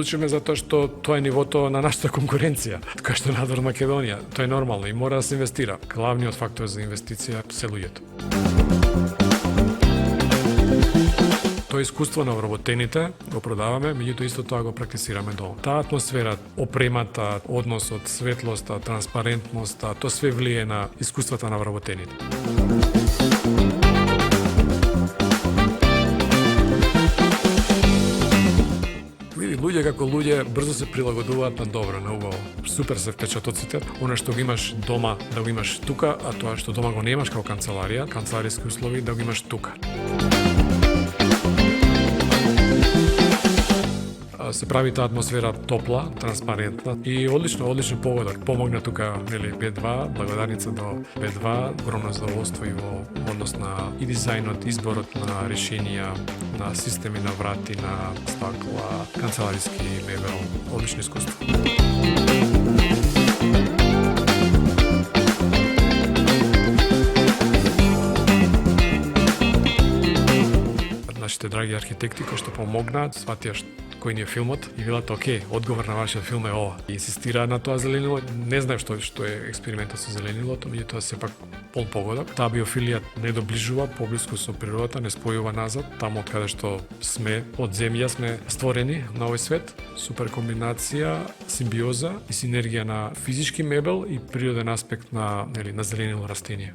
одлучиме затоа што тоа е нивото на нашата конкуренција, така што надвор Македонија. Тоа е нормално и мора да се инвестира. Главниот фактор за инвестиција се луѓето. Тоа искуство на вработените го продаваме, меѓутоа исто тоа го практицираме дома. Таа атмосфера, опремата, односот, светлоста, транспарентноста, тоа све влие на искуствата на вработените. Луѓе како луѓе брзо се прилагодуваат на добро, на убаво. Супер се впечатоците. Она што го имаш дома, да го имаш тука, а тоа што дома го немаш како канцеларија, канцелариски услови, да го имаш тука. Се прави таа атмосфера топла, транспарентна и одличен погодок. Помогна тука, нели, B2, благодарница до B2, огромно задоволство и во однос на и дизајнот, изборот на решенија, на системи на врати, на стакла, канцелариски мебел, одлично искуство. Нашите драги архитекти кои што помогнаат, сватија кој ни е филмот и велат, окей, одговор на вашиот филм е ова. И инсистира на тоа зеленило. Не знаев што е експериментот со зеленилото, меѓутоа сепак пол погодок. Таа биофилија не доближува поблиску со природата, не спојува назад, таму од каде што сме, од земја сме створени на овој свет. Супер комбинација, симбиоза и синергија на физички мебел и природен аспект на, нели, на зеленило растение.